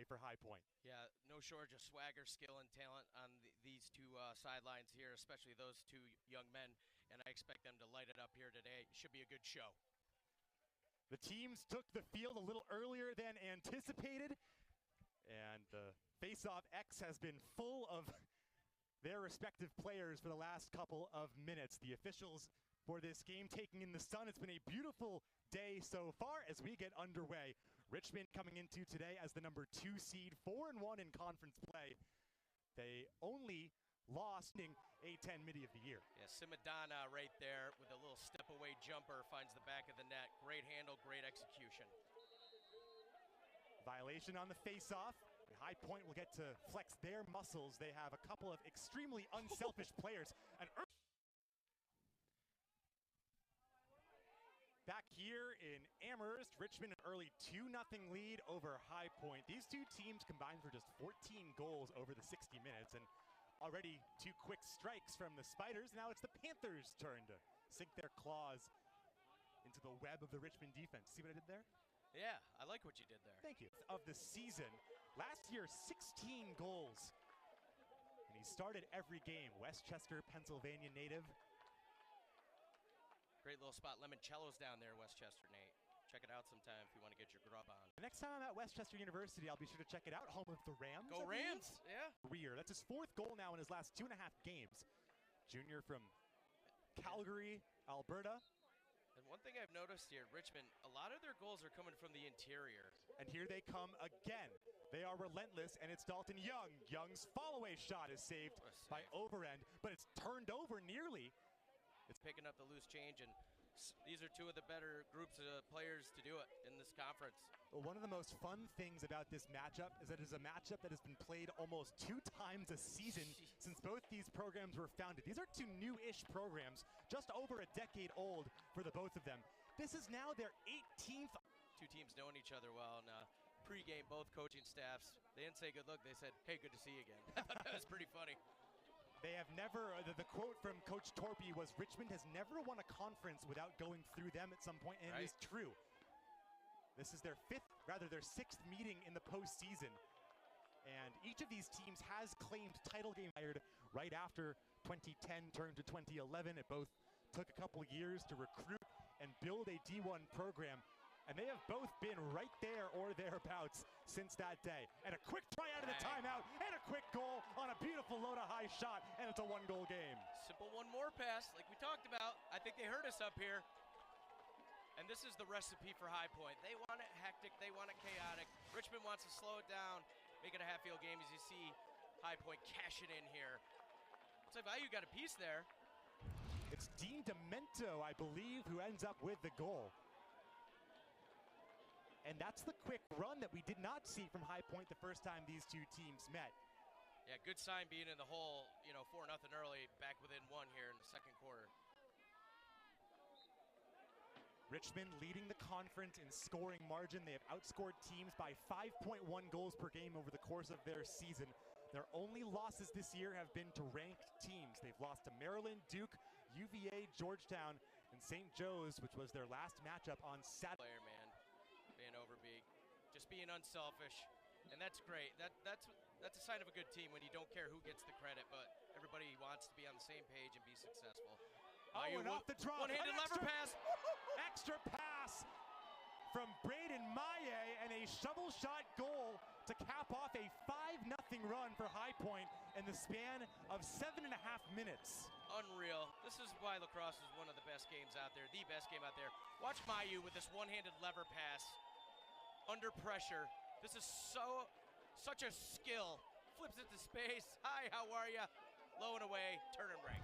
tonight for High Point. Yeah, no shortage of swagger, skill, and talent on these two sidelines here, especially those two young men, and I expect them to light it up here today. It should be a good show. The teams took the field a little earlier than anticipated, and the Faceoff X has been full of their respective players for the last couple of minutes. The officials for this game taking in the sun. It's been a beautiful day so far as we get underway. Richmond coming into today as the number 2 seed, 4-1 in conference play. They only lost in A10 Midi of the Year. Yeah, Simadonna right there with a little step away jumper finds the back of the net. Great handle, great execution. Violation on the face-off. High Point will get to flex their muscles. They have a couple of extremely unselfish players. Back here in Amherst, Richmond an early 2-0 lead over High Point. These two teams combined for just 14 goals over the 60 minutes, and already 2 quick strikes from the Spiders. Now it's the Panthers' turn to sink their claws into the web of the Richmond defense. See what I did there? Yeah, I like what you did there. Thank you. Of the season, last year 16 goals, and he started every game. Westchester, Pennsylvania native. Great little spot. Limoncello's down there, Westchester, Nate. Check it out sometime if you want to get your grub on. The next time I'm at Westchester University, I'll be sure to check it out. Home of the Rams. Go Rams! Yeah. Career. That's his 4th goal now in his last 2.5 games. Junior from Calgary, Alberta. And one thing I've noticed here, Richmond, a lot of their goals are coming from the interior. And here they come again. They are relentless, and it's Dalton Young. Young's fall-away shot is saved by Overend, but it's turned over nearly. It's picking up the loose change, and these are 2 of the better groups of players to do it in this conference. Well, one of the most fun things about this matchup is that it is a matchup that has been played almost 2 times a season since both these programs were founded. These are 2 new-ish programs, just over a decade old for the both of them. This is now their 18th. 2 teams knowing each other well, and pre-game, both coaching staffs, they didn't say good luck, they said, hey, good to see you again. I thought that was pretty funny. They have never, the quote from Coach Torpy was, Richmond has never won a conference without going through them at some point, and It is true. This is their 6th meeting in the postseason. And each of these teams has claimed title game right after 2010 turned to 2011. It both took a couple years to recruit and build a D1 program. And they have both been right there or thereabouts since that day. And a quick try out of the timeout, and a quick goal on a beautiful low to high shot, and it's a 1-goal game. Simple one more pass, like we talked about. I think they heard us up here. And this is the recipe for High Point. They want it hectic, they want it chaotic. Richmond wants to slow it down, make it a half-field game as you see High Point cash it in here. Looks like Value got a piece there. It's Dean Demento, I believe, who ends up with the goal. And that's the quick run that we did not see from High Point the first time these 2 teams met. Yeah, good sign being in the hole, 4-0 early, back within 1 here in the 2nd quarter. Richmond leading the conference in scoring margin. They have outscored teams by 5.1 goals per game over the course of their season. Their only losses this year have been to ranked teams. They've lost to Maryland, Duke, UVA, Georgetown, and St. Joe's, which was their last matchup on Saturday. Player, man. Being overbig, just being unselfish, and that's great. That's a sign of a good team when you don't care who gets the credit, but everybody wants to be on the same page and be successful. And off the draw, one-handed lever pass. Extra pass from Braden Maye, and a shovel shot goal to cap off a 5-0 run for High Point in the span of 7.5 minutes. Unreal. This is why Lacrosse is one of the best games out there, the best game out there. Watch Mayu with this one-handed lever pass under pressure. This is such a skill. Flips it to space. Hi, how are ya? Low and away, turn and break.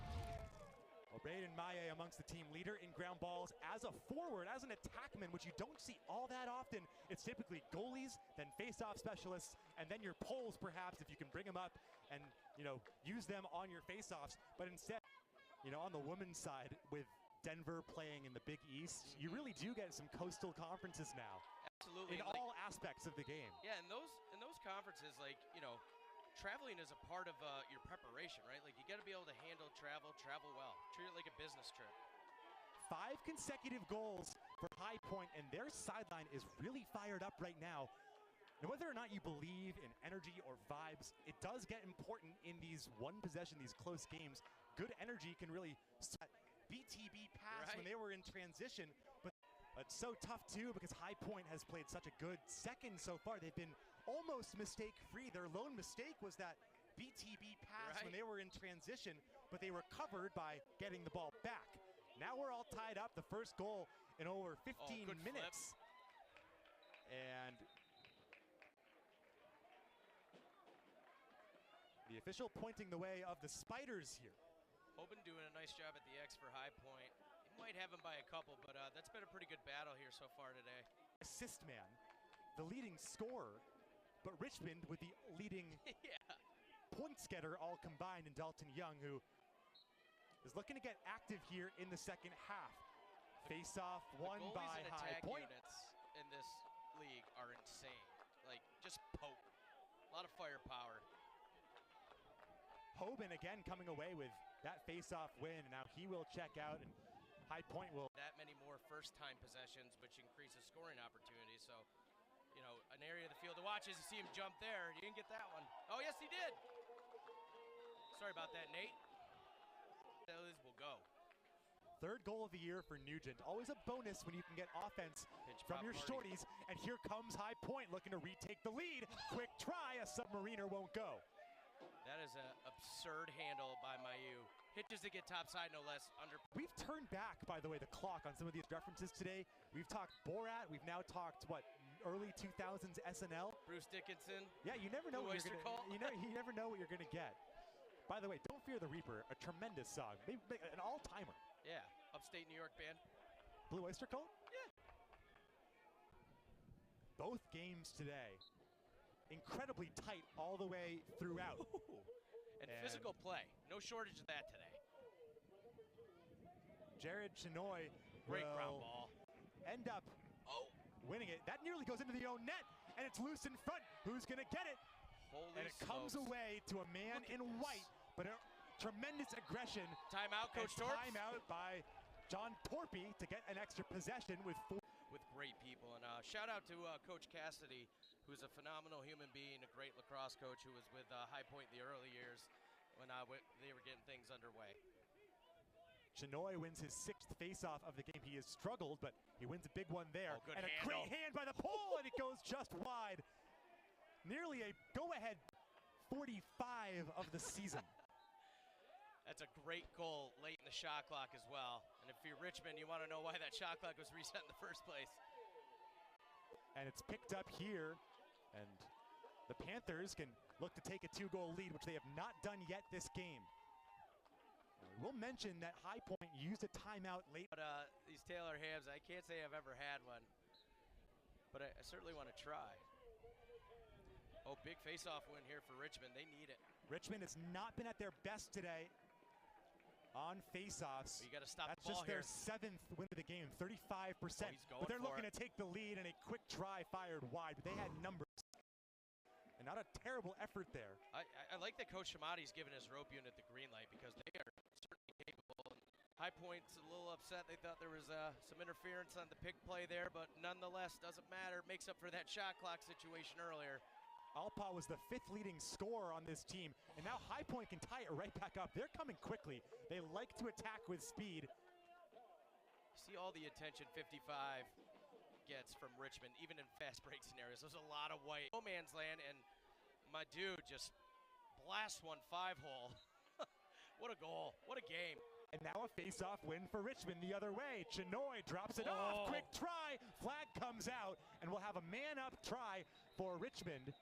Well, Braden Maye amongst the team leader in ground balls as a forward, as an attackman, which you don't see all that often. It's typically goalies, then face-off specialists, and then your poles perhaps if you can bring them up and, use them on your face-offs. But instead, on the women's side with Denver playing in the Big East, you really do get some coastal conferences now. Absolutely. In all aspects of the game. Yeah, in those conferences, traveling is a part of your preparation, right? Like, you got to be able to handle travel well. Treat it like a business trip. 5 consecutive goals for High Point, and their sideline is really fired up right now. Now, whether or not you believe in energy or vibes, it does get important in these one possession, these close games. Good energy can really set BTB pass when they were in transition, but it's so tough too because High Point has played such a good second so far. They've been almost mistake-free. Their lone mistake was that BTB pass when they were in transition, but they recovered by getting the ball back. Now we're all tied up. The first goal in over 15 minutes. And the official pointing the way of the Spiders here. Hoben doing a nice job at the X for High Point. He might have him by a couple, but that's been a pretty good battle here so far today. Assist man, the leading scorer, but Richmond with the leading points getter all combined in Dalton Young, who is looking to get active here in the second half. Face-off won by High Point. Units in this league are insane. Like, just potent. A lot of firepower. Hoben again coming away with that face-off win, and now he will check out, and High Point will. That many more first-time possessions, which increases scoring opportunities. So, you know, an area of the field to watch is to see him jump there. He didn't get that one. Oh, yes, he did. Sorry about that, Nate. Those will go. Third goal of the year for Nugent. Always a bonus when you can get offense from your shorties. And here comes High Point looking to retake the lead. Quick try, a submariner won't go. That is an absurd handle by Mayu. Hitches to get topside, no less. We've turned back, by the way, the clock on some of these references today. We've talked Borat. We've now talked, what, early 2000s SNL? Bruce Dickinson. Yeah, you never know what you're gonna, you never know what you're going to get. By the way, Don't Fear the Reaper, a tremendous song. Maybe an all-timer. Yeah, upstate New York band. Blue Oyster Cult? Yeah. Both games today, incredibly tight all the way throughout. And physical play. No shortage of that today. Jared Chenoy Great ground ball. End up winning it. That nearly goes into the own net, and it's loose in front. Who's going to get it? Holy and it comes away to a man in white, but a tremendous aggression. Timeout, Coach Torp. Timeout by John Torpy to get an extra possession with great people. And shout out to Coach Cassidy, who's a phenomenal human being, a great lacrosse coach who was with High Point in the early years when they were getting things underway. Chenoy wins his 6th face-off of the game. He has struggled, but he wins a big one there. Good and handle. A great hand by the pole, and it goes just wide. Nearly a go-ahead 45 of the season. That's a great goal late in the shot clock as well. And if you're Richmond, you want to know why that shot clock was reset in the first place. And it's picked up here, and the Panthers can look to take a 2-goal lead, which they have not done yet this game. We'll mention that High Point used a timeout late. But these Taylor hams, I can't say I've ever had one, but I certainly want to try. Oh, big face-off win here for Richmond. They need it. Richmond has not been at their best today on face-offs. You got to stop That's the ball just here. their 7th win of the game, 35%. But they're looking to take the lead, and a quick try fired wide, but they had numbers. And not a terrible effort there. I like that Coach Shamati's given his rope unit the green light because they are certainly capable. And High Point's a little upset. They thought there was some interference on the pick play there, but nonetheless, doesn't matter. Makes up for that shot clock situation earlier. Alpa was the 5th leading scorer on this team, and now High Point can tie it right back up. They're coming quickly. They like to attack with speed. See all the attention 55 gets from Richmond, even in fast break scenarios. There's a lot of white. No man's land, and my dude just blasts one 5-hole. What a goal. What a game. And now a face-off win for Richmond the other way. Chenoy drops it off. Quick try. Flag comes out, and we'll have a man-up try for Richmond.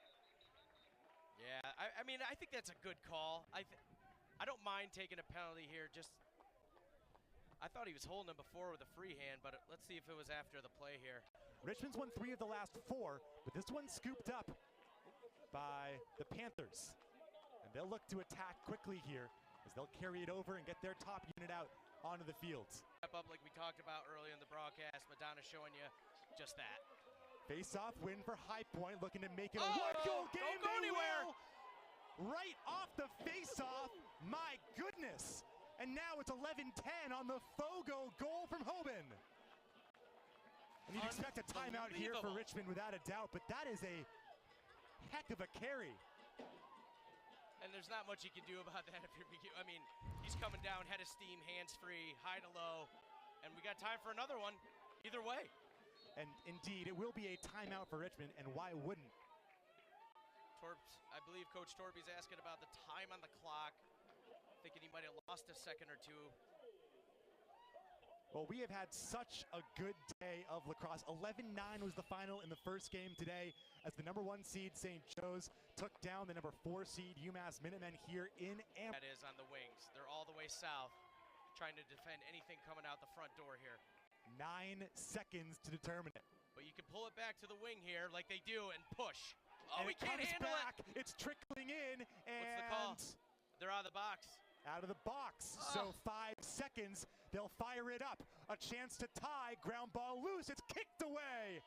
Yeah, I mean, I think that's a good call. I don't mind taking a penalty here. I thought he was holding him before with a free hand, but let's see if it was after the play here. Richmond's won 3 of the last 4, but this one's scooped up by the Panthers. And they'll look to attack quickly here as they'll carry it over and get their top unit out onto the fields. Step up like we talked about earlier in the broadcast. Madonna showing you just that. Face-off win for High Point, looking to make it a one-goal game. Don't go anywhere. Right off the face-off. My goodness. And now it's 11-10 on the Fogo goal from Hoben. And you'd expect a timeout here for Richmond without a doubt, but that is a heck of a carry. And there's not much you can do about that if you're, I mean, he's coming down, head of steam, hands free, high to low, and we got time for another one, either way. And indeed, it will be a timeout for Richmond, and why wouldn't? I believe Coach Torpy's asking about the time on the clock, thinking he might have lost a second or two. Well, we have had such a good day of lacrosse. 11-9 was the final in the first game today as the number 1 seed St. Joe's took down the number 4 seed UMass Minutemen here in Am. That is on the wings. They're all the way south, trying to defend anything coming out the front door here. 9 seconds to determine it. But you can pull it back to the wing here like they do and push. Oh, And we can't handle back. it. It's trickling in, and what's the call? They're out of the box. Out of the box. So 5 seconds. They'll fire it up. A chance to tie. Ground ball loose. It's kicked away.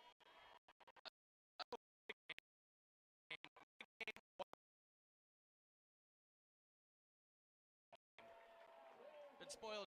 Been spoiled